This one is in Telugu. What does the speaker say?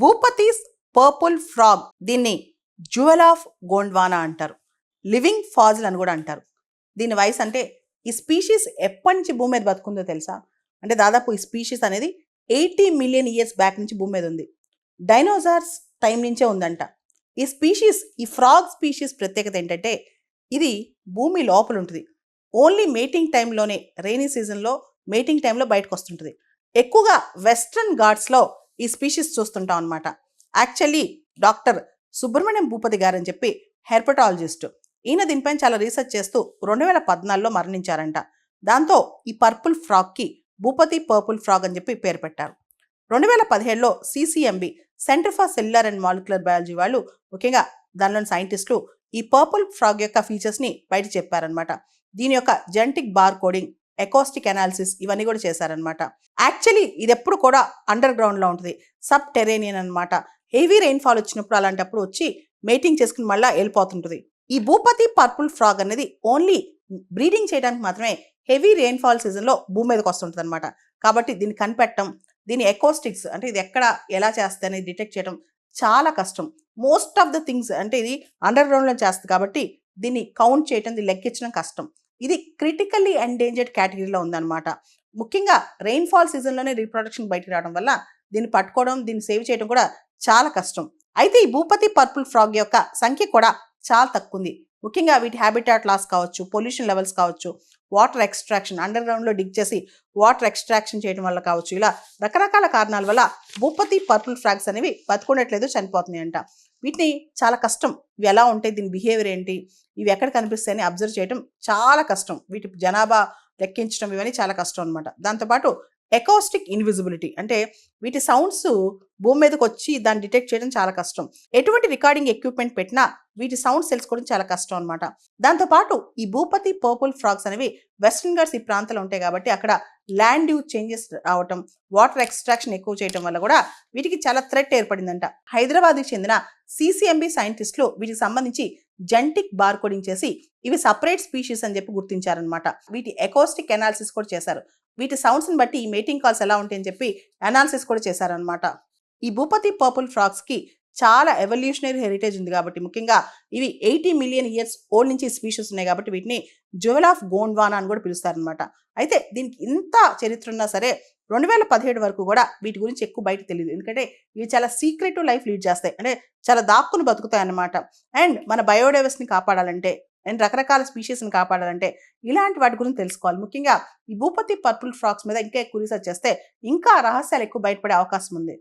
భూపతిస్ పర్పుల్ ఫ్రాగ్, దీన్ని జ్యువెల్ ఆఫ్ గోండ్వానా అంటారు. లివింగ్ ఫాజిల్ అని కూడా అంటారు. దీని వయసు అంటే ఈ స్పీషీస్ ఎప్పటి నుంచి భూమి మీద బతుకుందో తెలుసా? అంటే దాదాపు ఈ స్పీషీస్ అనేది 80 మిలియన్ ఇయర్స్ బ్యాక్ నుంచి భూమి మీద ఉంది. డైనోసార్స్ టైం నుంచే ఉందంట. ఈ స్పీషీస్, ఈ ఫ్రాగ్ స్పీషీస్ ప్రత్యేకత ఏంటంటే ఇది భూమి లోపల ఉంటుంది. ఓన్లీ మేటింగ్ టైంలోనే, రైనీ సీజన్లో మేటింగ్ టైంలో బయటకు వస్తుంటుంది. ఎక్కువగా వెస్ట్రన్ ఘాట్స్లో ఈ స్పీషీస్ చూస్తుంటాం అనమాట. యాక్చువల్లీ డాక్టర్ సుబ్రహ్మణ్యం భూపతి గారు అని చెప్పి హెర్పటాలజిస్ట్, ఈయన దీనిపైన చాలా రీసెర్చ్ చేస్తూ 2014లో మరణించారంట. దాంతో ఈ పర్పుల్ ఫ్రాగ్కి భూపతి పర్పుల్ ఫ్రాగ్ అని చెప్పి పేరు పెట్టారు. 2017లో CCMB, centre for cellular and molecular biology వాళ్ళు, ముఖ్యంగా దానిలోని సైంటిస్టులు ఈ పర్పుల్ ఫ్రాగ్ యొక్క ఫీచర్స్ని బయట చెప్పారనమాట. దీని యొక్క genetic bar coding, acoustic analysis ఇవన్నీ కూడా చేశారనమాట. యాక్చువల్లీ ఇది ఎప్పుడు కూడా అండర్ గ్రౌండ్లో ఉంటుంది, సబ్ టెరేనియన్ అనమాట. హెవీ రెయిన్ఫాల్ వచ్చినప్పుడు అలాంటప్పుడు వచ్చి మేటింగ్ చేసుకుని మళ్ళీ వెళ్ళిపోతుంటుంది. ఈ భూపతి పర్పుల్ ఫ్రాగ్ అనేది ఓన్లీ బ్రీడింగ్ చేయడానికి మాత్రమే హెవీ రెయిన్ఫాల్ సీజన్లో భూమి మీదకి వస్తుంటుంది అనమాట. కాబట్టి దీన్ని కనిపెట్టడం, దీని ఎకోస్టిక్స్ అంటే ఇది ఎక్కడ ఎలా చేస్తుంది అనేది డిటెక్ట్ చేయడం చాలా కష్టం. మోస్ట్ ఆఫ్ ద థింగ్స్ అంటే ఇది అండర్ గ్రౌండ్లో చేస్తుంది కాబట్టి దీన్ని కౌంట్ చేయడం, దీన్ని లెక్కించడం కష్టం. ఇది క్రిటికల్లీ ఎండేంజర్డ్ కేటగిరీలో ఉందన్నమాట. ముఖ్యంగా రెయిన్ఫాల్ సీజన్లోనే రీప్రొడక్షన్ బయటకు రావడం వల్ల దీన్ని పట్టుకోవడం, దీన్ని సేవ్ చేయడం కూడా చాలా కష్టం. అయితే ఈ భూపతి పర్పుల్ ఫ్రాగ్ యొక్క సంఖ్య కూడా చాలా తక్కువ ఉంది. ముఖ్యంగా వీటి హ్యాబిటాట్ లాస్ కావచ్చు, పొల్యూషన్ లెవెల్స్ కావచ్చు, వాటర్ ఎక్స్ట్రాక్షన్, అండర్ గ్రౌండ్లో డిగ్ చేసి వాటర్ ఎక్స్ట్రాక్షన్ చేయడం వల్ల కావచ్చు, ఇలా రకరకాల కారణాల వల్ల భూపతి పర్పుల్ ఫ్రాగ్స్ అనేవి బతుకుండట్లేదు, చనిపోతున్నాయి అంట. వీటిని చాలా కష్టం, ఇవి ఎలా ఉంటాయి, దీని బిహేవియర్ ఏంటి, ఇవి ఎక్కడ కనిపిస్తాయని అబ్జర్వ్ చేయడం చాలా కష్టం. వీటి జనాభా లెక్కించడం ఇవన్నీ చాలా కష్టం అనమాట. దాంతోపాటు ఎకోస్టిక్ ఇన్విజిబిలిటీ అంటే వీటి సౌండ్స్ భూమి మీదకి వచ్చి దాన్ని డిటెక్ట్ చేయడం చాలా కష్టం. ఎటువంటి రికార్డింగ్ ఎక్విప్మెంట్ పెట్టినా వీటి సౌండ్స్ తెలుసుకోవడం చాలా కష్టం అనమాట. దాంతోపాటు ఈ భూపతి పర్పుల్ ఫ్రాగ్స్ అనేవి వెస్ట్రన్ ఘాట్స్ ఈ ప్రాంతంలో ఉంటాయి కాబట్టి అక్కడ ల్యాండ్ యూజ్ చేంజెస్ రావటం, వాటర్ ఎక్స్ట్రాక్షన్ ఎక్కువ చేయడం వల్ల కూడా వీటికి చాలా థ్రెట్ ఏర్పడిందంట. హైదరాబాద్కి చెందిన సిసిఎంబి సైంటిస్టులు వీటికి సంబంధించి జెనెటిక్ బార్ కోడింగ్ చేసి ఇవి సపరేట్ స్పీషీస్ అని చెప్పి గుర్తించారనమాట. వీటి ఎకోస్టిక్ అనాలిసిస్ కూడా చేశారు. వీటి సౌండ్స్ని బట్టి ఈ మేటింగ్ కాల్స్ ఎలా ఉంటాయని చెప్పి అనాలిసిస్ కూడా చేశారనమాట. ఈ భూపతి పర్పుల్ ఫ్రాగ్స్కి చాలా ఎవల్యూషనరీ హెరిటేజ్ ఉంది కాబట్టి, ముఖ్యంగా ఇవి 80 మిలియన్ ఇయర్స్ ఓల్డ్ నుంచి స్పీషీస్ ఉన్నాయి కాబట్టి వీటిని జ్యువెల్ ఆఫ్ గోండ్వానా అని కూడా పిలుస్తారనమాట. అయితే దీనికి ఇంత చరిత్ర ఉన్నా సరే 2017 వరకు కూడా వీటి గురించి ఎక్కువ బయట తెలియదు. ఎందుకంటే ఇవి చాలా సీక్రెటివ్ లైఫ్ లీడ్ చేస్తాయి, అంటే చాలా దాక్కుని బతుకుతాయి అన్నమాట. అండ్ మన బయోడైవర్సిటీని కాపాడాలంటే అండ్ రకరకాల స్పీషీస్ని కాపాడాలంటే ఇలాంటి వాటి గురించి తెలుసుకోవాలి. ముఖ్యంగా ఈ భూపతి పర్పుల్ ఫ్రాగ్స్ మీద ఇంకా ఎక్కువ రీసెర్చ్ చేస్తే ఇంకా రహస్యాలు ఎక్కువ బయటపడే అవకాశం ఉంది.